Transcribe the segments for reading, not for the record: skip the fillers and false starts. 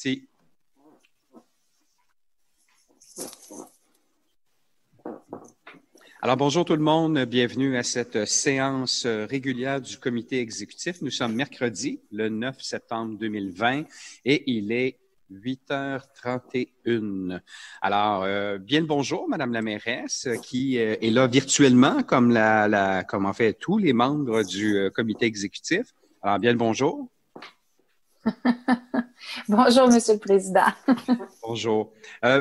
Si. Alors, bonjour tout le monde. Bienvenue à cette séance régulière du comité exécutif. Nous sommes mercredi, le 9 septembre 2020, et il est 8h31. Alors, bien le bonjour, Madame la mairesse, qui est là virtuellement, comme en fait tous les membres du comité exécutif. Alors, bien le bonjour. Bonjour, Monsieur le Président. Bonjour.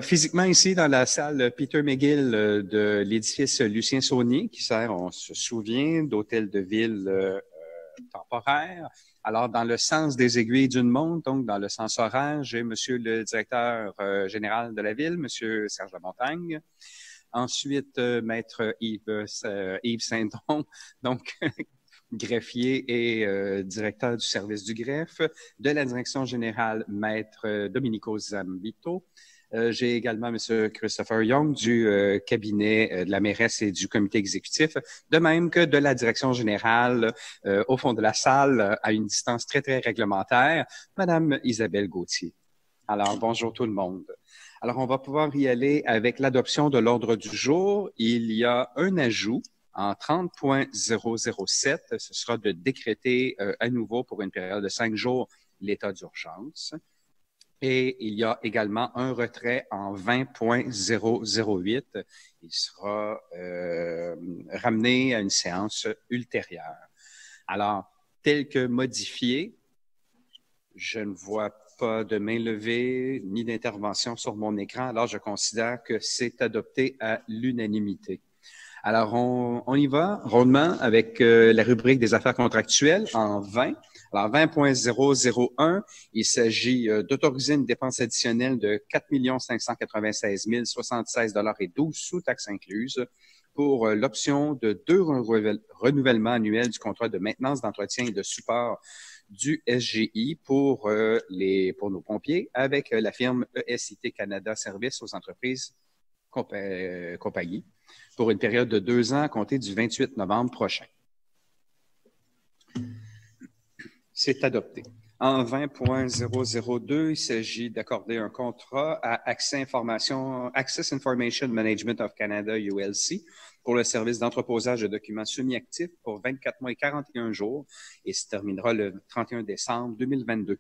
Physiquement ici dans la salle Peter McGill de l'édifice Lucien Saunier, qui sert, on se souvient, d'hôtel de ville temporaire. Alors, dans le sens des aiguilles d'une montre, donc dans le sens horaire, j'ai Monsieur le directeur général de la ville, Monsieur Serge Lamontagne. Ensuite, Maître Yves Saint-Don, donc greffier et directeur du service du greffe, de la direction générale, Maître Domenico Zambito. J'ai également M. Christopher Young du cabinet de la mairesse et du comité exécutif, de même que de la direction générale au fond de la salle, à une distance très, très réglementaire, Mme Isabelle Gauthier. Alors, bonjour tout le monde. Alors, on va pouvoir y aller avec l'adoption de l'ordre du jour. Il y a un ajout en 30.007, ce sera de décréter à nouveau pour une période de 5 jours l'état d'urgence. Et il y a également un retrait en 20.008. Il sera ramené à une séance ultérieure. Alors, tel que modifié, je ne vois pas de main levée ni d'intervention sur mon écran. Alors, je considère que c'est adopté à l'unanimité. Alors, on y va rondement avec la rubrique des affaires contractuelles en 20. Alors, 20.001, il s'agit d'autoriser une dépense additionnelle de 4 596 076 et 12 sous taxes incluses pour l'option de 2 renouvellements annuels du contrat de maintenance, d'entretien et de support du SGI pour nos pompiers avec la firme ESIT Canada Services aux entreprises compagnie pour une période de 2 ans à compter du 28 novembre prochain. C'est adopté. En 20.002, il s'agit d'accorder un contrat à Access Information Management of Canada, ULC, pour le service d'entreposage de documents semi-actifs pour 24 mois et 41 jours et se terminera le 31 décembre 2022.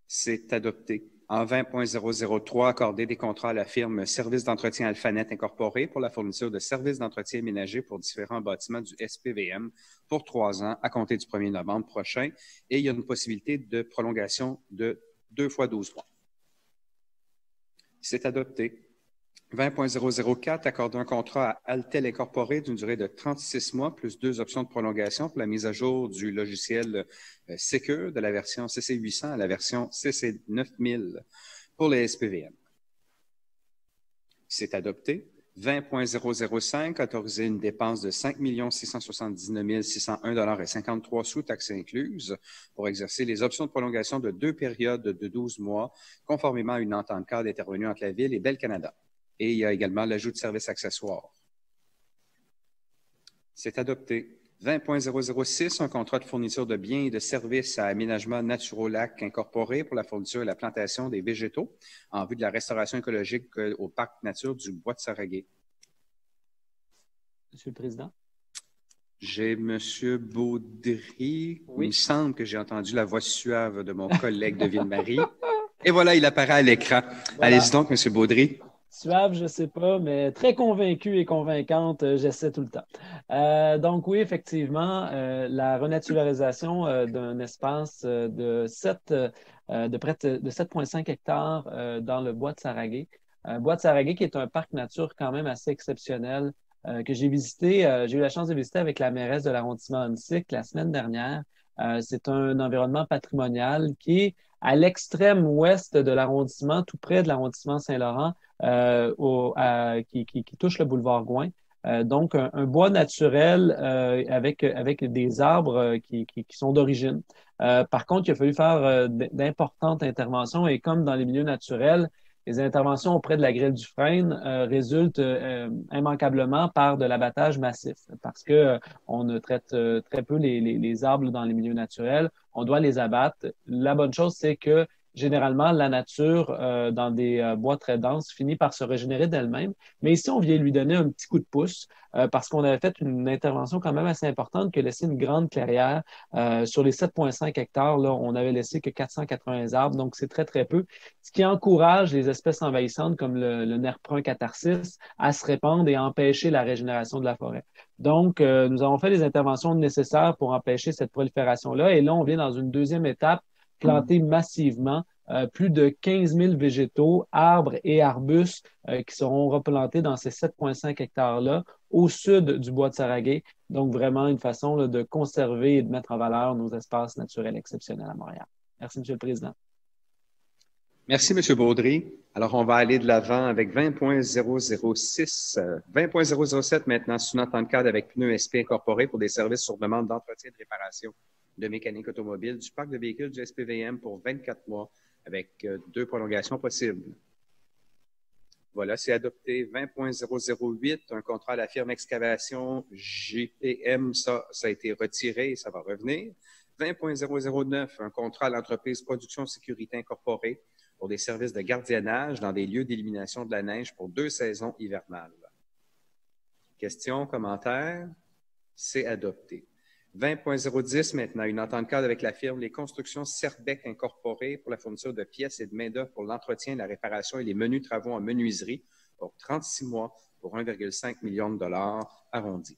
C'est adopté. En 20.003, accorder des contrats à la firme Service d'entretien Alphanet Incorporé pour la fourniture de services d'entretien ménager pour différents bâtiments du SPVM pour 3 ans à compter du 1er novembre prochain. Et il y a une possibilité de prolongation de 2 fois 12 mois. C'est adopté. 20.004, accorder un contrat à Altel Incorporé d'une durée de 36 mois plus 2 options de prolongation pour la mise à jour du logiciel Secure de la version CC800 à la version CC9000 pour les SPVM. C'est adopté. 20.005, autoriser une dépense de 5 679 601 et 53 sous taxes incluses pour exercer les options de prolongation de 2 périodes de 12 mois conformément à une entente cadre intervenue entre la Ville et Bell Canada. Et il y a également l'ajout de services accessoires. C'est adopté. 20.006, un contrat de fourniture de biens et de services à Aménagement Naturolac Incorporé pour la fourniture et la plantation des végétaux en vue de la restauration écologique au parc nature du Bois de Saraguet. Monsieur le Président. J'ai M. Baudry. Oui. Il me semble que j'ai entendu la voix suave de mon collègue de Ville-Marie. Et voilà, il apparaît à l'écran. Voilà. Allez-y donc, M. Baudry. Suave, je ne sais pas, mais très convaincue et convaincante, j'essaie tout le temps. Donc oui, effectivement, la renaturalisation d'un espace de près de 7,5 hectares dans le Bois de Saraguet. Bois de Saraguet qui est un parc nature quand même assez exceptionnel que j'ai visité. J'ai eu la chance de visiter avec la mairesse de l'arrondissement Huntsic la semaine dernière. C'est un environnement patrimonial qui est à l'extrême ouest de l'arrondissement, tout près de l'arrondissement Saint-Laurent, qui touche le boulevard Gouin. Donc, un bois naturel avec des arbres qui sont d'origine. Par contre, il a fallu faire d'importantes interventions et comme dans les milieux naturels, Les interventions auprès de la grille du frêne résultent immanquablement par de l'abattage massif parce que on ne traite très peu les arbres dans les milieux naturels. On doit les abattre. La bonne chose, c'est que généralement, la nature, dans des bois très denses, finit par se régénérer d'elle-même. Mais ici, on vient lui donner un petit coup de pouce parce qu'on avait fait une intervention quand même assez importante qui a laissé une grande clairière. Sur les 7,5 hectares, là, on avait laissé que 480 arbres, donc c'est très, très peu, ce qui encourage les espèces envahissantes comme le nerf brun catharsis à se répandre et à empêcher la régénération de la forêt. Donc, nous avons fait les interventions nécessaires pour empêcher cette prolifération-là. Et là, on vient dans une deuxième étape, planter massivement plus de 15 000 végétaux, arbres et arbustes qui seront replantés dans ces 7,5 hectares-là au sud du bois de Saraguay. Donc, vraiment une façon là, de conserver et de mettre en valeur nos espaces naturels exceptionnels à Montréal. Merci, M. le Président. Merci, M. Baudry. Alors, on va aller de l'avant avec 20.006, 20.007 maintenant, sous entente cadre avec Pneus SP Incorporé pour des services sur demande d'entretien et de réparation de mécanique automobile du parc de véhicules du SPVM pour 24 mois avec 2 prolongations possibles. Voilà, c'est adopté. 20.008, un contrat à la firme Excavation JPM, ça a été retiré et ça va revenir. 20.009, un contrat à l'entreprise Production Sécurité Incorporée pour des services de gardiennage dans des lieux d'élimination de la neige pour 2 saisons hivernales. Questions, commentaires? C'est adopté. 20.010 maintenant, une entente cadre avec la firme Les Constructions Cerbec Incorporées pour la fourniture de pièces et de main-d'œuvre pour l'entretien, la réparation et les menus travaux en menuiserie pour 36 mois pour 1,5 million de dollars arrondis.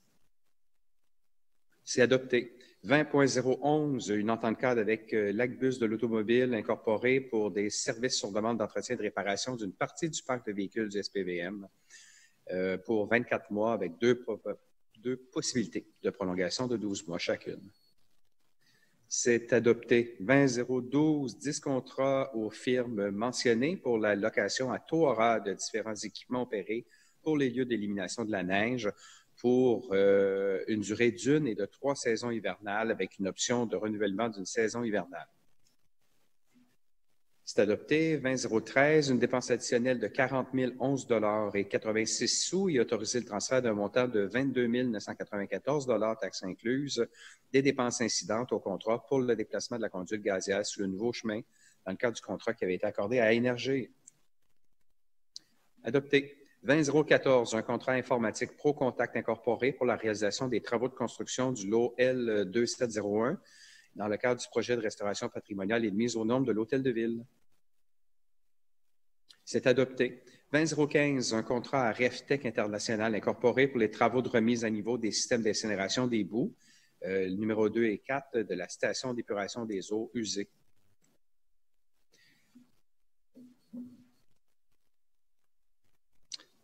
C'est adopté. 20.011, une entente cadre avec l'Agbus de l'automobile incorporé pour des services sur demande d'entretien et de réparation d'une partie du parc de véhicules du SPVM pour 24 mois avec deux possibilités de prolongation de 12 mois chacune. C'est adopté. 20.012, 10 contrats aux firmes mentionnées pour la location à taux horaire de différents équipements opérés pour les lieux d'élimination de la neige pour une durée d'1 et de 3 saisons hivernales avec une option de renouvellement d'une saison hivernale. C'est adopté. 20.013, une dépense additionnelle de 40 011,86 et autoriser le transfert d'un montant de 22 994 taxes incluses, des dépenses incidentes au contrat pour le déplacement de la conduite gazière sur le nouveau chemin dans le cadre du contrat qui avait été accordé à Énergie. Adopté. 20.014, un contrat informatique ProContact incorporé pour la réalisation des travaux de construction du lot L2701 dans le cadre du projet de restauration patrimoniale et de mise aux normes de l'Hôtel de Ville. C'est adopté. 20.015, un contrat à RefTech International incorporé pour les travaux de remise à niveau des systèmes d'incinération des boues, numéro 2 et 4 de la station d'épuration des eaux usées.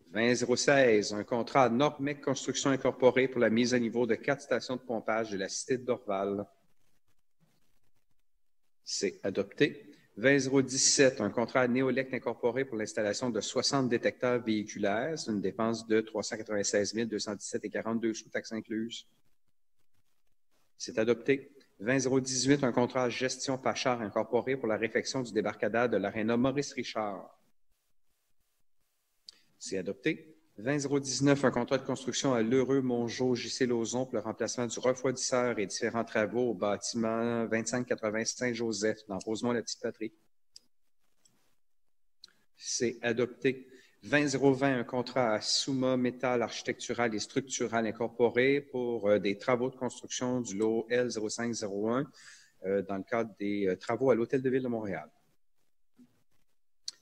« 20.016, un contrat à Normec Construction incorporé pour la mise à niveau de 4 stations de pompage de la cité de Dorval. C'est adopté. 20.017, un contrat à Néolect incorporé pour l'installation de 60 détecteurs véhiculaires. C'est une dépense de 396 217,42 sous taxes incluses. C'est adopté. 20.018, un contrat à gestion Pachard incorporé pour la réfection du débarcadère de l'aréna Maurice Richard. C'est adopté. 20.019, un contrat de construction à Lheureux, Mongeau, J.C. Lauzon pour le remplacement du refroidisseur et différents travaux au bâtiment 2580 Saint-Joseph dans Rosemont-la-Petite-Patrie. C'est adopté. 20.020, un contrat à Suma Métal Architectural et Structural incorporé pour des travaux de construction du lot L0501 dans le cadre des travaux à l'Hôtel de Ville de Montréal.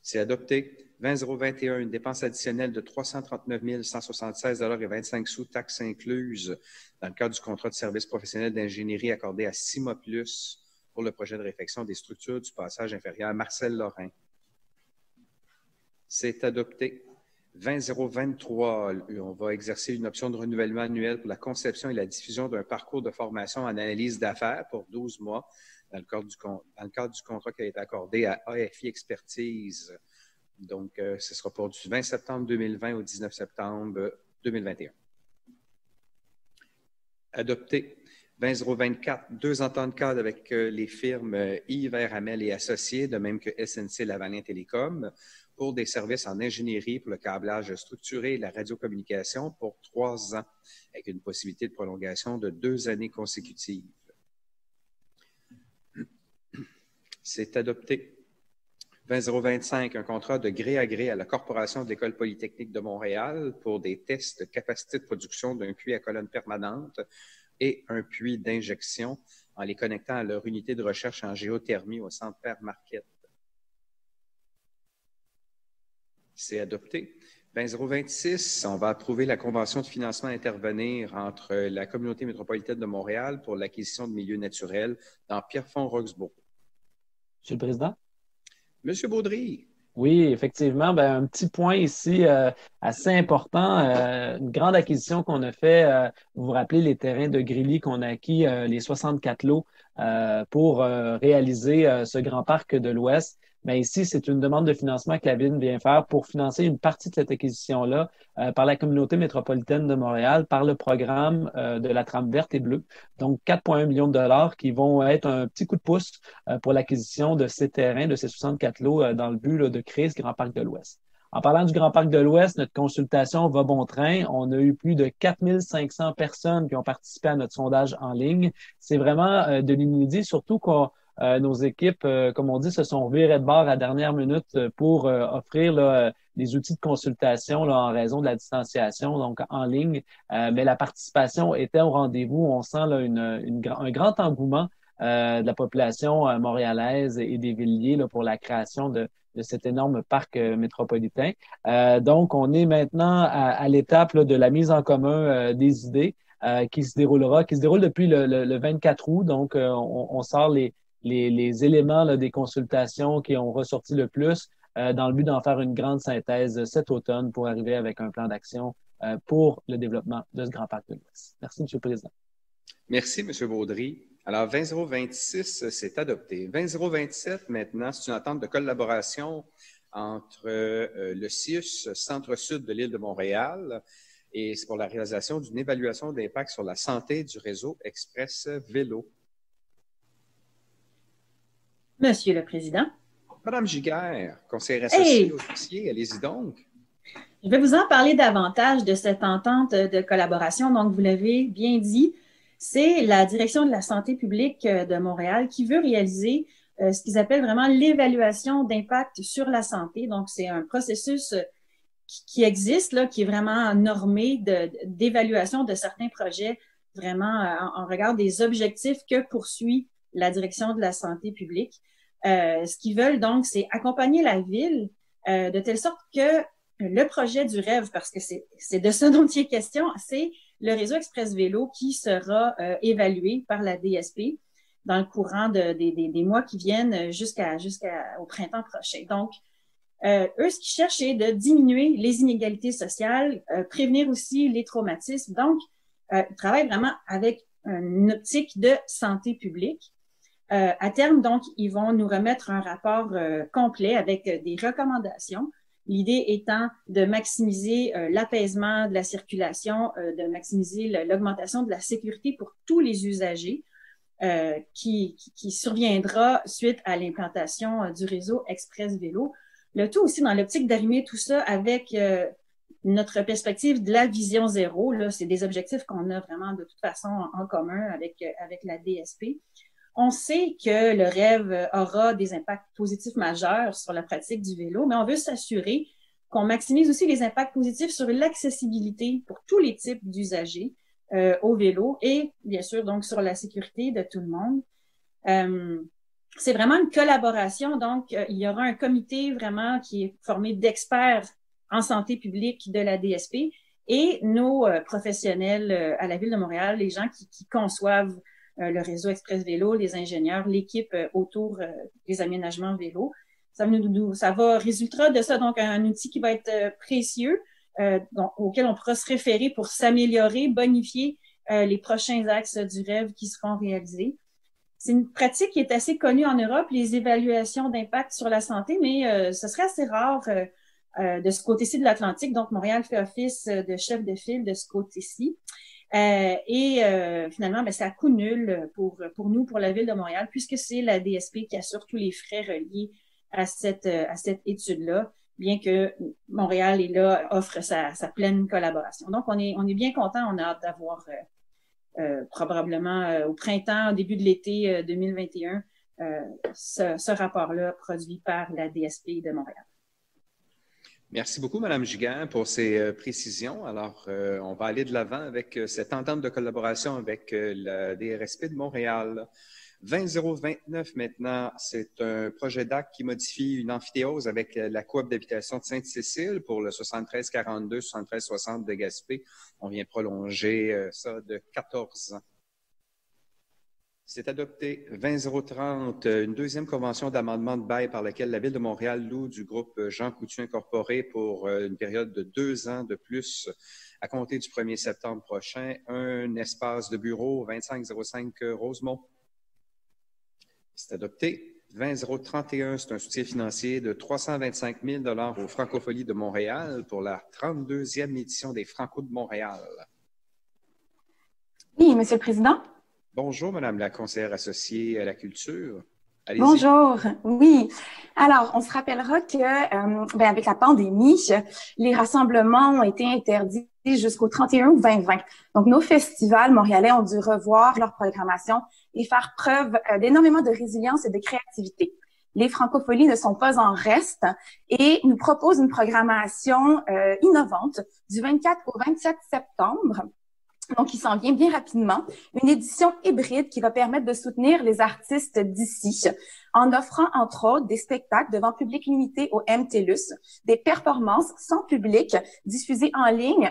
C'est adopté. 20.021, une dépense additionnelle de 339 176,25 taxes incluses dans le cadre du contrat de service professionnel d'ingénierie accordé à Cima Plus pour le projet de réfection des structures du passage inférieur Marcel Lorrain. C'est adopté. 20.023, on va exercer une option de renouvellement annuel pour la conception et la diffusion d'un parcours de formation en analyse d'affaires pour 12 mois dans le cadre du contrat qui a été accordé à AFI Expertise. Donc, ce sera pour du 20 septembre 2020 au 19 septembre 2021. Adopté. 20.024, 2 ententes cadres avec les firmes Yves Hamel et Associés, de même que SNC Lavalin Télécom, pour des services en ingénierie pour le câblage structuré et la radiocommunication pour 3 ans, avec une possibilité de prolongation de 2 années consécutives. C'est adopté. 20025, un contrat de gré à gré à la Corporation de l'École polytechnique de Montréal pour des tests de capacité de production d'un puits à colonne permanente et un puits d'injection en les connectant à leur unité de recherche en géothermie au Centre Père Marquette. C'est adopté. 20026, on va approuver la convention de financement à intervenir entre la Communauté métropolitaine de Montréal pour l'acquisition de milieux naturels dans Pierrefonds-Roxbourg. Monsieur le Président? Monsieur Baudry. Oui, effectivement, un petit point ici assez important, une grande acquisition qu'on a fait. Vous vous rappelez les terrains de Grilly qu'on a acquis, les 64 lots pour réaliser ce grand parc de l'Ouest. Mais ici, c'est une demande de financement que la Ville vient faire pour financer une partie de cette acquisition-là par la Communauté métropolitaine de Montréal, par le programme de la trame verte et bleue. Donc, 4,1 millions de dollars qui vont être un petit coup de pouce pour l'acquisition de ces terrains, de ces 64 lots, dans le but de créer ce Grand Parc de l'Ouest. En parlant du Grand Parc de l'Ouest, notre consultation va bon train. On a eu plus de 4500 personnes qui ont participé à notre sondage en ligne. C'est vraiment de l'inédit, surtout qu'on nos équipes, comme on dit, se sont virées de bord à la dernière minute pour offrir là, des outils de consultation là, en raison de la distanciation, donc en ligne. Mais la participation était au rendez-vous. On sent là, un grand engouement de la population montréalaise et des Villiers là, pour la création de cet énorme parc métropolitain. Donc, on est maintenant à l'étape là, de la mise en commun des idées qui se déroule depuis le 24 août. Donc, on sort les éléments là, des consultations qui ont ressorti le plus dans le but d'en faire une grande synthèse cet automne pour arriver avec un plan d'action pour le développement de ce Grand Parc de l'Ouest. Merci, M. le Président. Merci, M. Baudry. Alors, 20026, c'est adopté. 20027, maintenant, c'est une entente de collaboration entre le CIUS, Centre-Sud de l'île de Montréal, et c'est pour la réalisation d'une évaluation d'impact sur la santé du réseau Express Vélo. Monsieur le Président. Madame Giguère, conseillère associée au dossier, allez-y donc. Je vais vous en parler davantage de cette entente de collaboration. Donc, vous l'avez bien dit, c'est la Direction de la santé publique de Montréal qui veut réaliser ce qu'ils appellent vraiment l'évaluation d'impact sur la santé. Donc, c'est un processus qui existe, là, qui est vraiment normé d'évaluation de certains projets, vraiment en regard des objectifs que poursuit la Direction de la santé publique. Ce qu'ils veulent donc, c'est accompagner la ville de telle sorte que le projet du rêve, parce que c'est de ça dont il est question, c'est le réseau Express Vélo qui sera évalué par la DSP dans le courant des mois qui viennent jusqu'au printemps prochain. Donc, eux, ce qu'ils cherchent, c'est de diminuer les inégalités sociales, prévenir aussi les traumatismes. Donc, ils travaillent vraiment avec une optique de santé publique. À terme, donc, ils vont nous remettre un rapport complet avec des recommandations. L'idée étant de maximiser l'apaisement de la circulation, de maximiser l'augmentation de la sécurité pour tous les usagers qui surviendra suite à l'implantation du réseau Express Vélo. Le tout aussi dans l'optique d'arrimer tout ça avec notre perspective de la vision zéro. Là, c'est des objectifs qu'on a vraiment de toute façon en commun avec la DSP. On sait que le rêve aura des impacts positifs majeurs sur la pratique du vélo, mais on veut s'assurer qu'on maximise aussi les impacts positifs sur l'accessibilité pour tous les types d'usagers au vélo et bien sûr donc sur la sécurité de tout le monde. C'est vraiment une collaboration, donc il y aura un comité vraiment qui est formé d'experts en santé publique de la DSP et nos professionnels à la Ville de Montréal, les gens qui conçoivent le réseau Express Vélo, les ingénieurs, l'équipe autour des aménagements vélo. Ça résultera de ça donc un outil qui va être précieux, auquel on pourra se référer pour s'améliorer, bonifier les prochains axes du rêve qui seront réalisés. C'est une pratique qui est assez connue en Europe, les évaluations d'impact sur la santé, mais ce serait assez rare de ce côté-ci de l'Atlantique. Donc, Montréal fait office de chef de file de ce côté-ci. Finalement, c'est à coût nul pour nous, pour la Ville de Montréal, puisque c'est la DSP qui assure tous les frais reliés à cette étude-là. bien que Montréal est là, offre sa pleine collaboration. Donc, on est bien content, on a hâte d'avoir probablement au printemps, au début de l'été 2021, ce rapport-là produit par la DSP de Montréal. Merci beaucoup, Mme Giguère, pour ces précisions. Alors, on va aller de l'avant avec cette entente de collaboration avec la DRSP de Montréal. 20029 maintenant, c'est un projet d'acte qui modifie une amphithéose avec la coop d'habitation de Sainte-Cécile pour le 7342, 7360 de Gaspé. On vient prolonger ça de 14 ans. C'est adopté. 20030, une deuxième convention d'amendement de bail par laquelle la Ville de Montréal loue du groupe Jean Coutu Incorporé pour une période de 2 ans de plus à compter du 1er septembre prochain, un espace de bureau 2505 Rosemont. C'est adopté. 20031, c'est un soutien financier de 325 000 $ aux Francopholies de Montréal pour la 32e édition des Franco de Montréal. Oui, Monsieur le Président. Bonjour, Madame la conseillère associée à la culture. Allez-y. Bonjour. Oui. Alors, on se rappellera que, avec la pandémie, les rassemblements ont été interdits jusqu'au 31 août 2020. Donc, nos festivals montréalais ont dû revoir leur programmation et faire preuve d'énormément de résilience et de créativité. Les Francopholies ne sont pas en reste et nous proposent une programmation innovante du 24 au 27 septembre. Donc, il s'en vient bien rapidement. Une édition hybride qui va permettre de soutenir les artistes d'ici en offrant, entre autres, des spectacles devant public limité au MTLUS, des performances sans public diffusées en ligne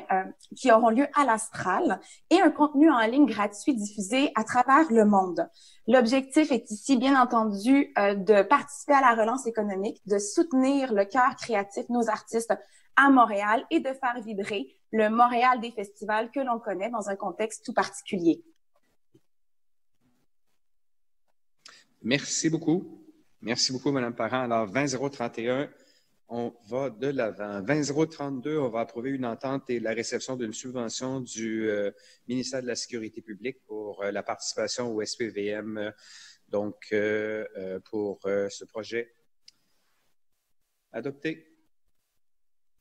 qui auront lieu à l'Astral et un contenu en ligne gratuit diffusé à travers le monde. L'objectif est ici, bien entendu, de participer à la relance économique, de soutenir le cœur créatif, nos artistes à Montréal et de faire vibrer le Montréal des festivals que l'on connaît dans un contexte tout particulier. Merci beaucoup. Merci beaucoup, Mme Parent. Alors, 20031, on va de l'avant. 20032, on va approuver une entente et la réception d'une subvention du ministère de la Sécurité publique pour la participation au SPVM, pour ce projet. Adopté.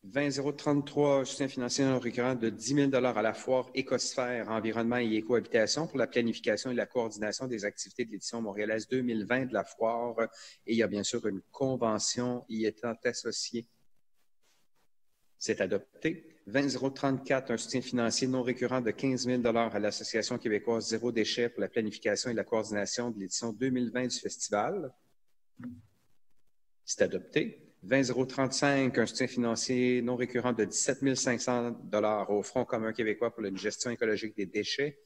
20033, soutien financier non récurrent de 10 000 $ à la foire Écosphère, environnement et écohabitation pour la planification et la coordination des activités de l'édition montréalaise 2020 de la foire. Et il y a bien sûr une convention y étant associée. C'est adopté. 20034, un soutien financier non récurrent de 15 000 $ à l'Association québécoise Zéro Déchet pour la planification et la coordination de l'édition 2020 du festival. C'est adopté. 20035, un soutien financier non récurrent de 17 500 $ au Front commun québécois pour la gestion écologique des déchets.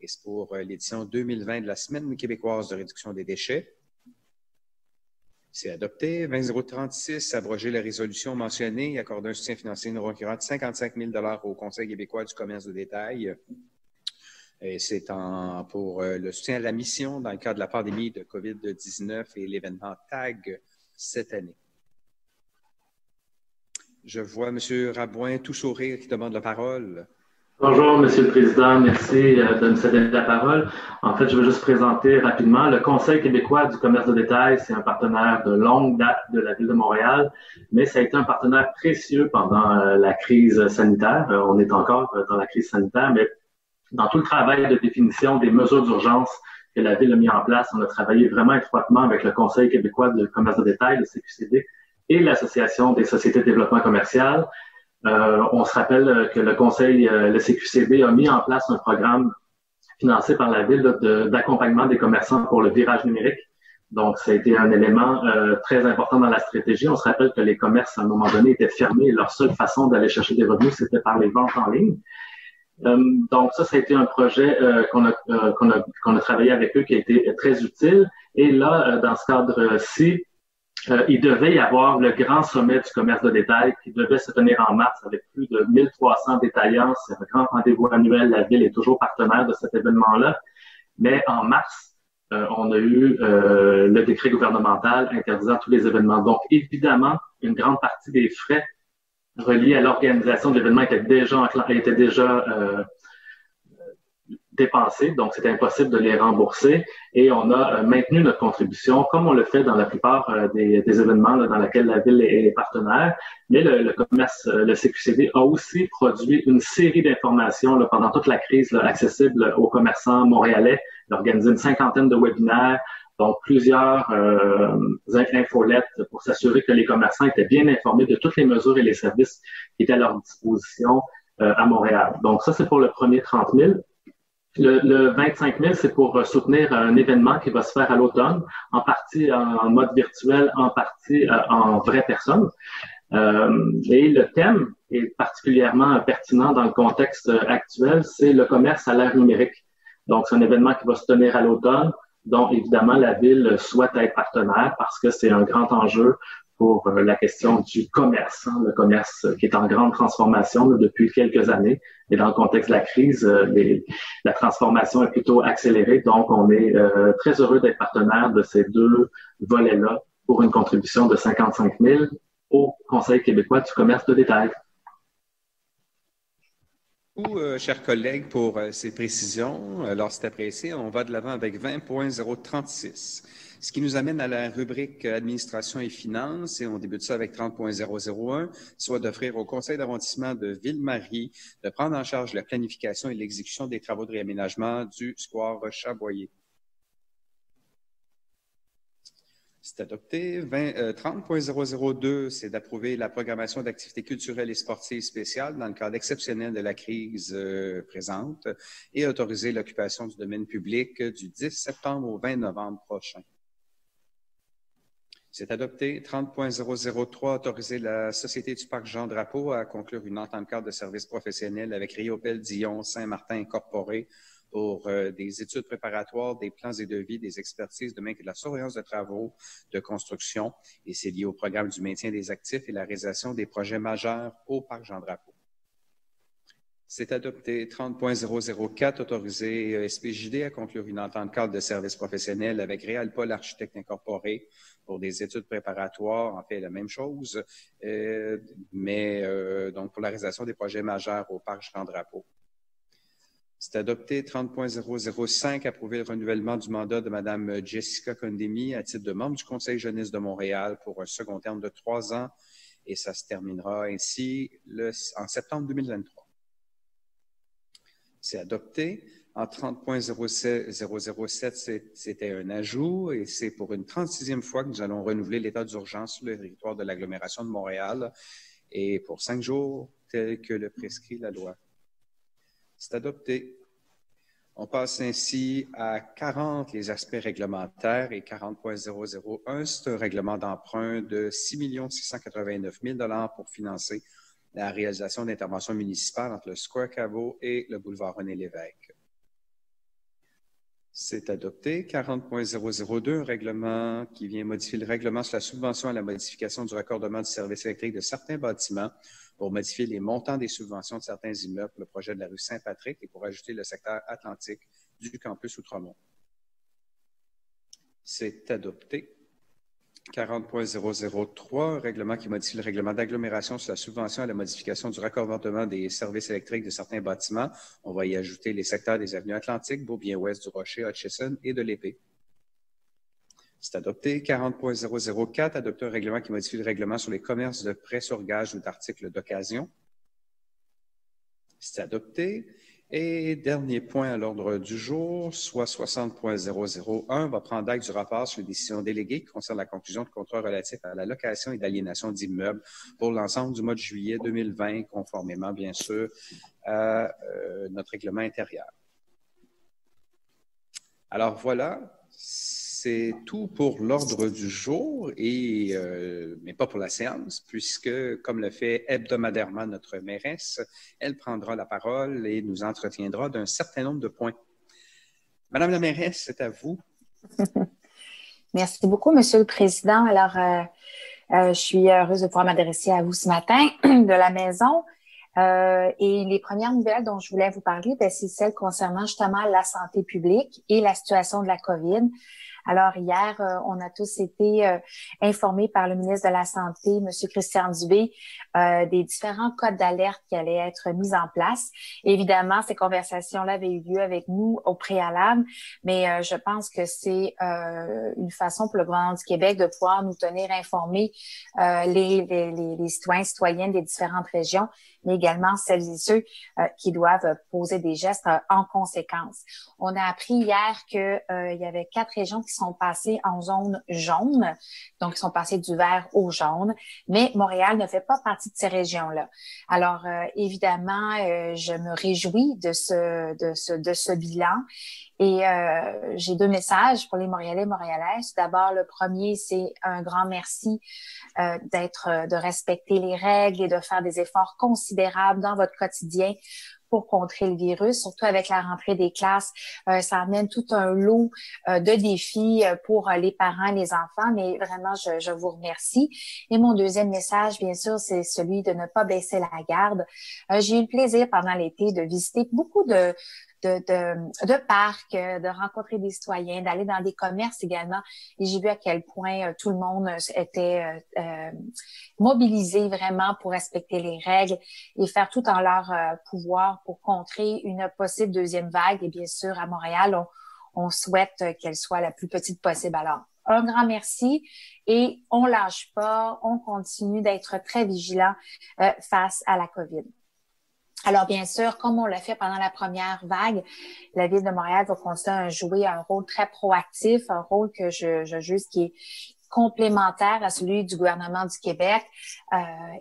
Et c'est pour l'édition 2020 de la Semaine québécoise de réduction des déchets. C'est adopté. 20036, abroger la résolution mentionnée et accorder un soutien financier non récurrent de 55 000 $ au Conseil québécois du commerce de détail. Et c'est pour le soutien à la mission dans le cadre de la pandémie de COVID-19 et l'événement TAG cette année. Je vois M. Rabouin tout sourire qui demande la parole. Bonjour, Monsieur le Président. Merci de me céder la parole. En fait, je veux juste présenter rapidement le Conseil québécois du commerce de détail. C'est un partenaire de longue date de la Ville de Montréal, mais ça a été un partenaire précieux pendant la crise sanitaire. On est encore dans la crise sanitaire, mais dans tout le travail de définition des mesures d'urgence que la Ville a mis en place, on a travaillé vraiment étroitement avec le Conseil québécois du commerce de détail, le CQCD, et l'Association des sociétés de développement commercial. On se rappelle que le Conseil, le CQCD, a mis en place un programme financé par la Ville d'accompagnement des commerçants pour le virage numérique. Donc, ça a été un élément très important dans la stratégie. On se rappelle que les commerces, à un moment donné, étaient fermés et leur seule façon d'aller chercher des revenus, c'était par les ventes en ligne. Donc, ça a été un projet qu'on a travaillé avec eux qui a été très utile. Et là, dans ce cadre-ci, il devait y avoir le grand sommet du commerce de détail qui devait se tenir en mars avec plus de 1300 détaillants. C'est un grand rendez-vous annuel. La Ville est toujours partenaire de cet événement-là. Mais en mars, on a eu le décret gouvernemental interdisant tous les événements. Donc, évidemment, une grande partie des frais reliés à l'organisation de l'événement étaient déjà dépensés, donc c'est impossible de les rembourser et on a maintenu notre contribution comme on le fait dans la plupart des événements là, dans lesquels la ville est partenaire. Mais le commerce, le CQCD a aussi produit une série d'informations là, pendant toute la crise là, accessibles aux commerçants montréalais. Il a organisé une cinquantaine de webinaires, donc plusieurs infolettes pour s'assurer que les commerçants étaient bien informés de toutes les mesures et les services qui étaient à leur disposition à Montréal. Donc ça, c'est pour le premier 30 000. Le 25 000, c'est pour soutenir un événement qui va se faire à l'automne, en partie en mode virtuel, en partie en vraie personne. Et le thème est particulièrement pertinent dans le contexte actuel, c'est le commerce à l'ère numérique. Donc, c'est un événement qui va se tenir à l'automne, dont évidemment la Ville souhaite être partenaire parce que c'est un grand enjeu pour la question du commerce, hein, le commerce qui est en grande transformation là, depuis quelques années. Et dans le contexte de la crise, la transformation est plutôt accélérée. Donc, on est très heureux d'être partenaire de ces deux volets-là pour une contribution de 55 000 au Conseil québécois du commerce de détail. Chers collègues, pour ces précisions. Alors, c'est apprécié. On va de l'avant avec 20.036. Ce qui nous amène à la rubrique administration et finances, et on débute ça avec 30.001, soit d'offrir au conseil d'arrondissement de Ville-Marie de prendre en charge la planification et l'exécution des travaux de réaménagement du square Chaboyer. C'est adopté. 30.002, c'est d'approuver la programmation d'activités culturelles et sportives spéciales dans le cadre exceptionnel de la crise présente et autoriser l'occupation du domaine public du 10 septembre au 20 novembre prochain. C'est adopté. 30.003, autoriser la Société du Parc Jean-Drapeau à conclure une entente cadre de services professionnels avec Riopel Dion Saint-Martin Incorporé pour des études préparatoires, des plans et devis, des expertises de même que de la surveillance de travaux de construction. Et c'est lié au programme du maintien des actifs et la réalisation des projets majeurs au Parc Jean-Drapeau. C'est adopté. 30.004, autoriser SPJD à conclure une entente cadre de services professionnels avec Réalpol Architecte Incorporé pour des études préparatoires, en fait la même chose, mais donc pour la réalisation des projets majeurs au Parc Jean-Drapeau. C'est adopté. 30.005, approuver le renouvellement du mandat de Mme Jessica Condemi à titre de membre du Conseil jeunesse de Montréal pour un second terme de 3 ans et ça se terminera ainsi en septembre 2023. C'est adopté. En 30.007, c'était un ajout et c'est pour une 36e fois que nous allons renouveler l'état d'urgence sur le territoire de l'agglomération de Montréal et pour 5 jours, tel que le prescrit la loi. C'est adopté. On passe ainsi à 40, les aspects réglementaires, et 40.001, c'est un règlement d'emprunt de 6 689 000 $ pour financer la réalisation d'interventions municipales entre le Square Caveau et le boulevard René-Lévesque. C'est adopté. 40.002, un règlement qui vient modifier le règlement sur la subvention à la modification du raccordement du service électrique de certains bâtiments pour modifier les montants des subventions de certains immeubles pour le projet de la rue Saint-Patrick et pour ajouter le secteur atlantique du campus Outremont. C'est adopté. 40.003, un règlement qui modifie le règlement d'agglomération sur la subvention à la modification du raccordement des services électriques de certains bâtiments. On va y ajouter les secteurs des avenues Atlantique, Beaubien-Ouest, du Rocher, Hutchison et de l'Épée. C'est adopté. 40.004, adopter un règlement qui modifie le règlement sur les commerces de prêts sur gage ou d'articles d'occasion. C'est adopté. Et dernier point à l'ordre du jour, soit 60.001, va prendre acte du rapport sur les décisions déléguées qui concernent la conclusion de contrats relatifs à la location et d'aliénation d'immeubles pour l'ensemble du mois de juillet 2020, conformément, bien sûr, à notre règlement intérieur. Alors voilà, c'est tout pour l'ordre du jour, mais pas pour la séance, puisque, comme le fait hebdomadairement notre mairesse, elle prendra la parole et nous entretiendra d'un certain nombre de points. Madame la mairesse, c'est à vous. Merci beaucoup, Monsieur le Président. Alors, je suis heureuse de pouvoir m'adresser à vous ce matin de la maison. Et les premières nouvelles dont je voulais vous parler, c'est celles concernant justement la santé publique et la situation de la COVID. Alors, hier, on a tous été informés par le ministre de la Santé, M. Christian Dubé, des différents codes d'alerte qui allaient être mis en place. Évidemment, ces conversations-là avaient eu lieu avec nous au préalable, mais je pense que c'est une façon pour le gouvernement du Québec de pouvoir nous tenir informés, les citoyens, citoyennes des différentes régions, mais également celles et ceux qui doivent poser des gestes en conséquence. On a appris hier que il y avait 4 régions qui sont passées en zone jaune, donc qui sont passées du vert au jaune, mais Montréal ne fait pas partie de ces régions-là. Alors évidemment, je me réjouis de ce bilan. Et j'ai 2 messages pour les Montréalais et Montréalaises. D'abord, le premier, c'est un grand merci de respecter les règles et de faire des efforts considérables dans votre quotidien pour contrer le virus, surtout avec la rentrée des classes. Ça amène tout un lot de défis pour les parents et les enfants, mais vraiment, je vous remercie. Et mon deuxième message, bien sûr, c'est celui de ne pas baisser la garde. J'ai eu le plaisir pendant l'été de visiter beaucoup de parcs, de rencontrer des citoyens, d'aller dans des commerces également. Et j'ai vu à quel point tout le monde était mobilisé vraiment pour respecter les règles et faire tout en leur pouvoir pour contrer une possible deuxième vague. Et bien sûr, à Montréal, on souhaite qu'elle soit la plus petite possible. Alors, un grand merci et on lâche pas, on continue d'être très vigilant face à la COVID. Alors, bien sûr, comme on l'a fait pendant la première vague, la Ville de Montréal va continuer à jouer un rôle très proactif, un rôle que je juge qui est complémentaire à celui du gouvernement du Québec.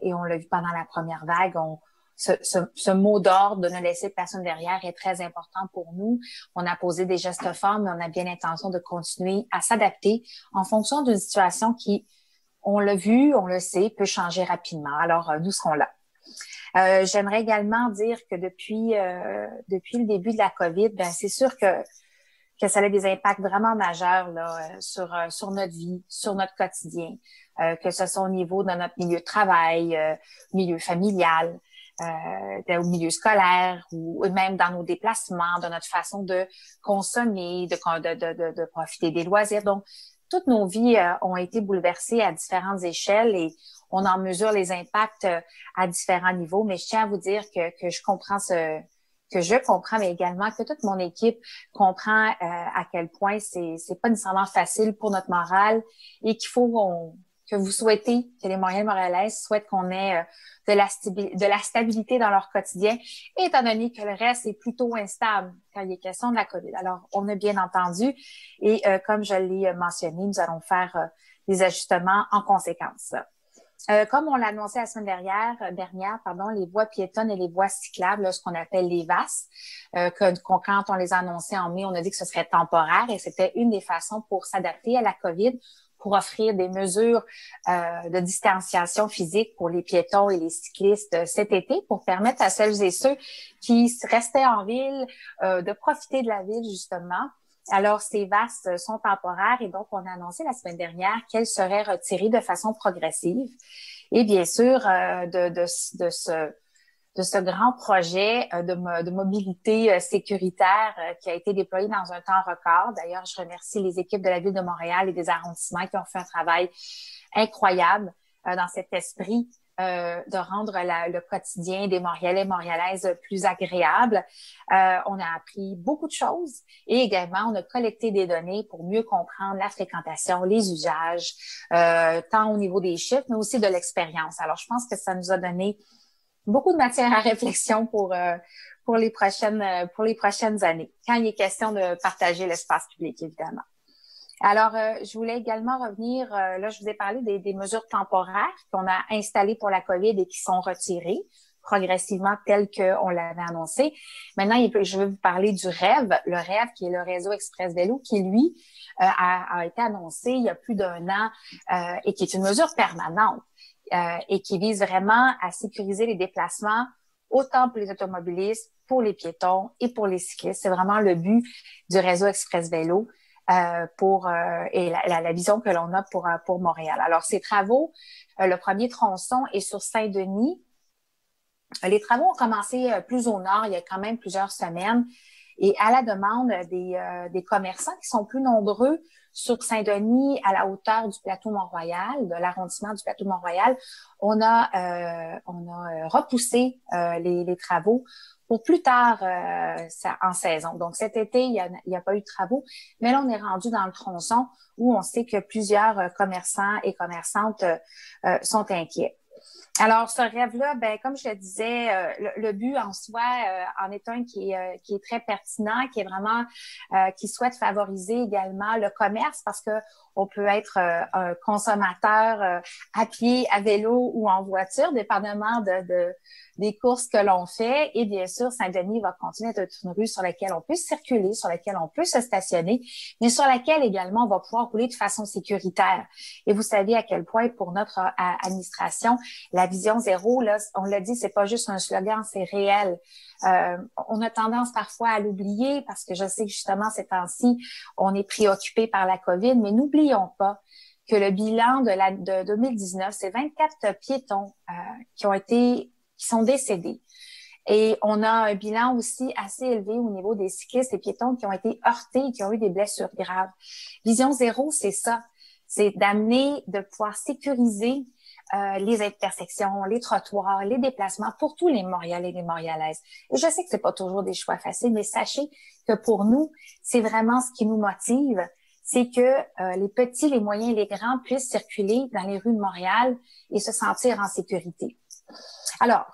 Et on l'a vu pendant la première vague, ce mot d'ordre de ne laisser personne derrière est très important pour nous. On a posé des gestes forts, mais on a bien l'intention de continuer à s'adapter en fonction d'une situation qui, on l'a vu, on le sait, peut changer rapidement. Alors, nous serons là. J'aimerais également dire que depuis le début de la COVID, ben c'est sûr que ça a des impacts vraiment majeurs là sur notre vie, sur notre quotidien, que ce soit au niveau de notre milieu de travail, milieu familial, au milieu scolaire ou même dans nos déplacements, de notre façon de consommer, de profiter des loisirs. Donc, toutes nos vies ont été bouleversées à différentes échelles et on en mesure les impacts à différents niveaux. Mais je tiens à vous dire que je comprends mais également que toute mon équipe comprend à quel point c'est pas nécessairement facile pour notre morale et qu'il faut que vous souhaitez, que les Montréalais et Montréalaises souhaitent qu'on ait de la stabilité dans leur quotidien, étant donné que le reste est plutôt instable quand il est question de la COVID. Alors, on a bien entendu et comme je l'ai mentionné, nous allons faire des ajustements en conséquence. Comme on l'a annoncé la semaine dernière, les voies piétonnes et les voies cyclables, là, ce qu'on appelle les VAS, quand on les a annoncés en mai, on a dit que ce serait temporaire et c'était une des façons pour s'adapter à la COVID, pour offrir des mesures de distanciation physique pour les piétons et les cyclistes cet été, pour permettre à celles et ceux qui restaient en ville de profiter de la ville, justement. Alors, ces VAS sont temporaires et donc on a annoncé la semaine dernière qu'elles seraient retirées de façon progressive. Et bien sûr, de ce grand projet de mobilité sécuritaire qui a été déployé dans un temps record. D'ailleurs, je remercie les équipes de la Ville de Montréal et des arrondissements qui ont fait un travail incroyable dans cet esprit de rendre le quotidien des Montréalais et Montréalaises plus agréable. On a appris beaucoup de choses et également on a collecté des données pour mieux comprendre la fréquentation, les usages, tant au niveau des chiffres, mais aussi de l'expérience. Alors, je pense que ça nous a donné beaucoup de matière à réflexion pour les prochaines années, quand il est question de partager l'espace public, évidemment. Alors, je voulais également revenir, là, je vous ai parlé des mesures temporaires qu'on a installées pour la COVID et qui sont retirées progressivement telles qu'on l'avait annoncé. Maintenant, je vais vous parler du REV, le REV qui est le réseau Express Vélo, qui, lui, a été annoncé il y a plus d'1 an et qui est une mesure permanente et qui vise vraiment à sécuriser les déplacements autant pour les automobilistes, pour les piétons et pour les cyclistes. C'est vraiment le but du réseau Express Vélo. Et la vision que l'on a pour Montréal. Alors, ces travaux, le premier tronçon est sur Saint-Denis. Les travaux ont commencé plus au nord, il y a quand même plusieurs semaines. Et à la demande des commerçants qui sont plus nombreux sur Saint-Denis, à la hauteur du plateau Mont-Royal, de l'arrondissement du plateau Mont-Royal, on a repoussé les travaux pour plus tard en saison. Donc cet été, il y a pas eu de travaux, mais là on est rendu dans le tronçon où on sait que plusieurs commerçants et commerçantes sont inquiets. Alors, ce rêve-là, ben, comme je le disais, le but en soi en est un qui est très pertinent, qui est vraiment qui souhaite favoriser également le commerce parce que on peut être un consommateur à pied, à vélo ou en voiture, dépendamment des courses que l'on fait. Et bien sûr, Saint-Denis va continuer d'être une rue sur laquelle on peut circuler, sur laquelle on peut se stationner, mais sur laquelle également on va pouvoir rouler de façon sécuritaire. Et vous savez à quel point pour notre administration, la vision zéro, là, on l'a dit, c'est pas juste un slogan, c'est réel. On a tendance parfois à l'oublier parce que je sais que justement ces temps-ci, on est préoccupé par la COVID, mais n'oublions pas que le bilan de 2019, c'est 24 piétons qui sont décédés. Et on a un bilan aussi assez élevé au niveau des cyclistes et piétons qui ont été heurtés et qui ont eu des blessures graves. Vision zéro, c'est ça. C'est de pouvoir sécuriser les intersections, les trottoirs, les déplacements pour tous les Montréalais et les Montréalaises. Et je sais que c'est pas toujours des choix faciles, mais sachez que pour nous, c'est vraiment ce qui nous motive, c'est que les petits, les moyens et les grands puissent circuler dans les rues de Montréal et se sentir en sécurité. Alors,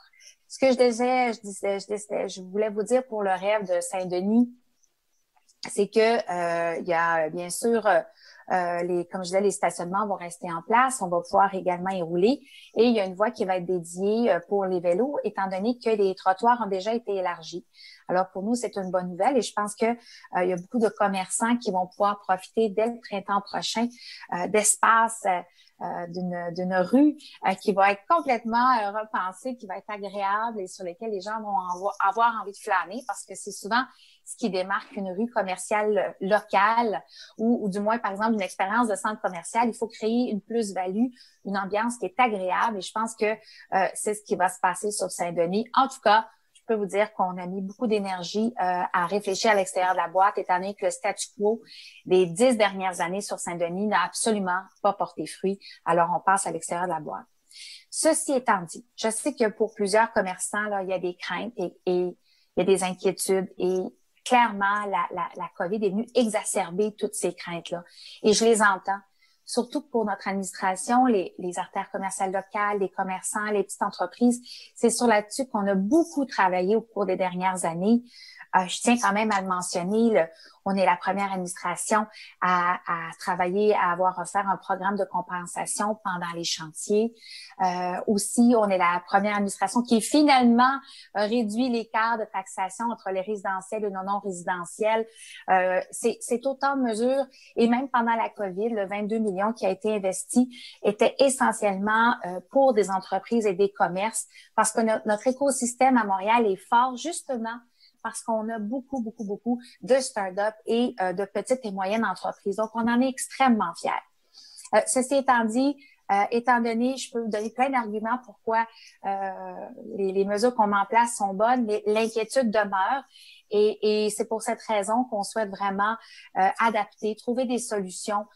ce que je voulais vous dire pour le rêve de Saint-Denis, c'est que il y a bien sûr comme je disais, les stationnements vont rester en place, on va pouvoir également y rouler et il y a une voie qui va être dédiée pour les vélos, étant donné que les trottoirs ont déjà été élargis. Alors pour nous, c'est une bonne nouvelle et je pense que il y a beaucoup de commerçants qui vont pouvoir profiter dès le printemps prochain d'espace d'une rue qui va être complètement repensée, qui va être agréable et sur lesquelles les gens vont avoir envie de flâner parce que c'est souvent ce qui démarque une rue commerciale locale ou du moins, par exemple, une expérience de centre commercial. Il faut créer une plus-value, une ambiance qui est agréable et je pense que c'est ce qui va se passer sur Saint-Denis. En tout cas, je peux vous dire qu'on a mis beaucoup d'énergie à réfléchir à l'extérieur de la boîte, étant donné que le statu quo des 10 dernières années sur Saint-Denis n'a absolument pas porté fruit. Alors, on passe à l'extérieur de la boîte. Ceci étant dit, je sais que pour plusieurs commerçants, là, il y a des craintes et il y a des inquiétudes et clairement, la COVID est venue exacerber toutes ces craintes-là. Et je les entends. Surtout pour notre administration, les artères commerciales locales, les commerçants, les petites entreprises, c'est sur là-dessus qu'on a beaucoup travaillé au cours des dernières années. Je tiens quand même à le mentionner, on est la première administration à travailler, à avoir offert un programme de compensation pendant les chantiers. Aussi, on est la première administration qui finalement réduit l'écart de taxation entre les résidentiels et non résidentiels. C'est autant de mesures. Et même pendant la COVID, le 22 millions qui a été investi était essentiellement pour des entreprises et des commerces parce que notre écosystème à Montréal est fort justement parce qu'on a beaucoup de start-up et de petites et moyennes entreprises. Donc, on en est extrêmement fiers. Ceci étant dit, étant donné, je peux vous donner plein d'arguments pourquoi les mesures qu'on met en place sont bonnes, mais l'inquiétude demeure. Et c'est pour cette raison qu'on souhaite vraiment adapter, trouver des solutions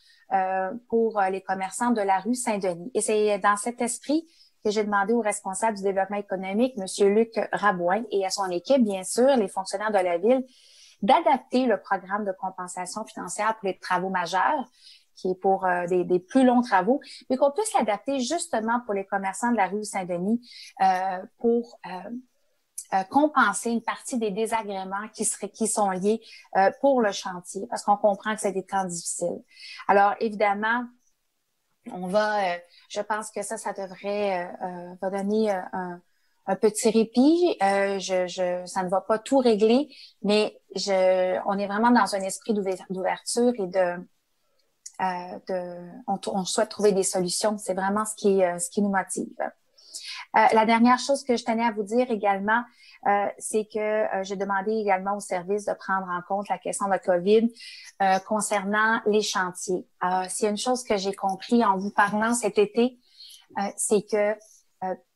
pour les commerçants de la rue Saint-Denis. Et c'est dans cet esprit que j'ai demandé au responsable du développement économique, M. Luc Rabouin, et à son équipe, bien sûr, les fonctionnaires de la ville, d'adapter le programme de compensation financière pour les travaux majeurs, qui est pour des plus longs travaux, mais qu'on puisse l'adapter justement pour les commerçants de la rue Saint-Denis pour compenser une partie des désagréments qui sont liés pour le chantier, parce qu'on comprend que c'est des temps difficiles. Alors, évidemment, on va, je pense que ça devrait va donner un petit répit. Ça ne va pas tout régler, mais on est vraiment dans un esprit d'ouverture et on souhaite trouver des solutions. C'est vraiment ce qui nous motive. La dernière chose que je tenais à vous dire également, c'est que j'ai demandé également au service de prendre en compte la question de la COVID concernant les chantiers. S'il y a une chose que j'ai compris en vous parlant cet été, c'est que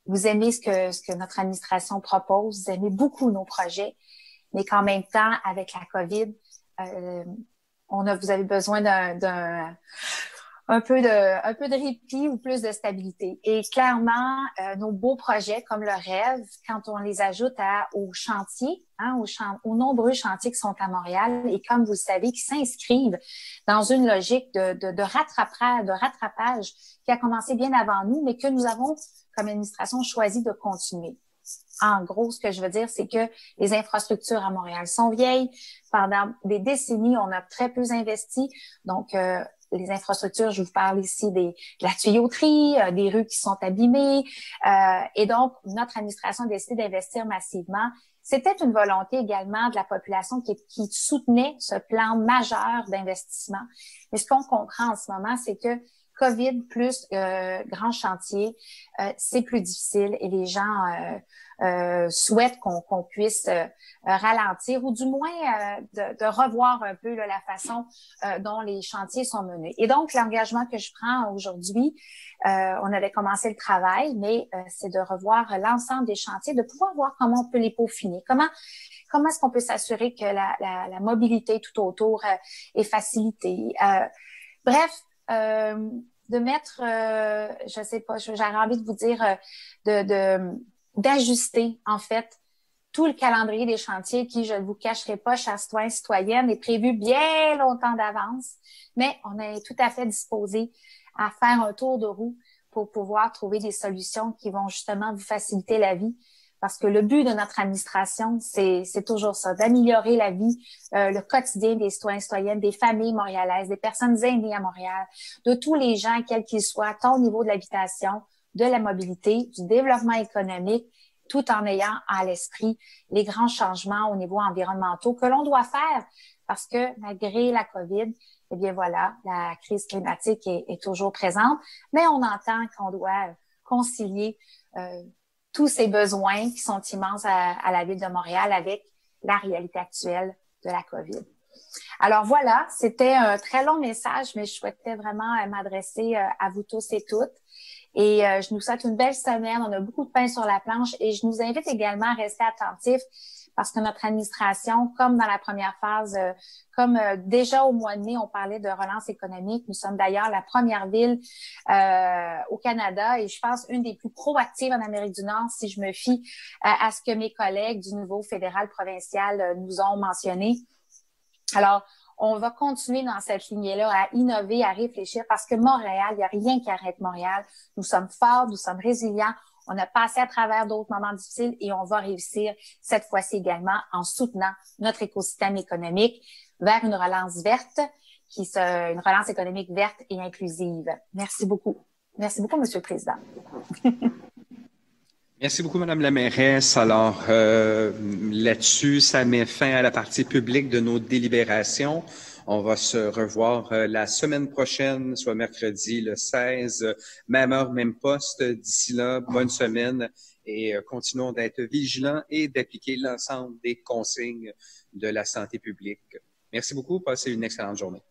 vous aimez ce que notre administration propose, vous aimez beaucoup nos projets, mais qu'en même temps, avec la COVID, vous avez besoin un peu de répit ou plus de stabilité. Et clairement, nos beaux projets comme le rêve, quand on les ajoute aux chantiers, aux nombreux chantiers qui sont à Montréal et comme vous le savez, qui s'inscrivent dans une logique de rattrapage qui a commencé bien avant nous, mais que nous avons, comme administration, choisi de continuer. En gros, ce que je veux dire, c'est que les infrastructures à Montréal sont vieilles. Pendant des décennies, on a très peu investi. Donc, les infrastructures, je vous parle ici de la tuyauterie, des rues qui sont abîmées. Et donc, notre administration a décidé d'investir massivement. C'était une volonté également de la population qui soutenait ce plan majeur d'investissement. Mais ce qu'on comprend en ce moment, c'est que COVID plus grand chantier, c'est plus difficile et les gens souhaitent qu'on puisse ralentir ou du moins de revoir un peu la façon dont les chantiers sont menés. Et donc, l'engagement que je prends aujourd'hui, on avait commencé le travail, mais c'est de revoir l'ensemble des chantiers, de pouvoir voir comment on peut les peaufiner, comment est-ce qu'on peut s'assurer que la mobilité tout autour est facilitée. Bref, de mettre, je sais pas, j'aurais envie de vous dire d'ajuster en fait tout le calendrier des chantiers qui, je ne vous cacherai pas, chers citoyens, citoyennes, est prévu bien longtemps d'avance, mais on est tout à fait disposé à faire un tour de roue pour pouvoir trouver des solutions qui vont justement vous faciliter la vie. Parce que le but de notre administration, c'est toujours ça, d'améliorer la vie, le quotidien des citoyens, citoyennes, des familles montréalaises, des personnes aînées à Montréal, de tous les gens, quels qu'ils soient, tant au niveau de l'habitation, de la mobilité, du développement économique, tout en ayant à l'esprit les grands changements au niveau environnementaux que l'on doit faire. Parce que malgré la COVID, eh bien voilà, la crise climatique est toujours présente, mais on entend qu'on doit concilier tous ces besoins qui sont immenses à la Ville de Montréal avec la réalité actuelle de la COVID. Alors voilà, c'était un très long message, mais je souhaitais vraiment m'adresser à vous tous et toutes. Et je nous souhaite une belle semaine. On a beaucoup de pain sur la planche et je nous invite également à rester attentifs parce que notre administration, comme dans la première phase, déjà au mois de mai, on parlait de relance économique. Nous sommes d'ailleurs la première ville au Canada et je pense une des plus proactives en Amérique du Nord si je me fie à ce que mes collègues du niveau fédéral, provincial nous ont mentionné. Alors, on va continuer dans cette lignée-là à innover, à réfléchir parce que Montréal, il n'y a rien qui arrête Montréal. Nous sommes forts, nous sommes résilients. On a passé à travers d'autres moments difficiles et on va réussir cette fois-ci également en soutenant notre écosystème économique vers une relance verte, une relance économique verte et inclusive. Merci beaucoup. Merci beaucoup, Monsieur le Président. Merci beaucoup, Madame la mairesse. Alors, là-dessus, ça met fin à la partie publique de nos délibérations. On va se revoir la semaine prochaine, soit mercredi le 16, même heure, même poste. D'ici là, bonne semaine et continuons d'être vigilants et d'appliquer l'ensemble des consignes de la santé publique. Merci beaucoup. Passez une excellente journée.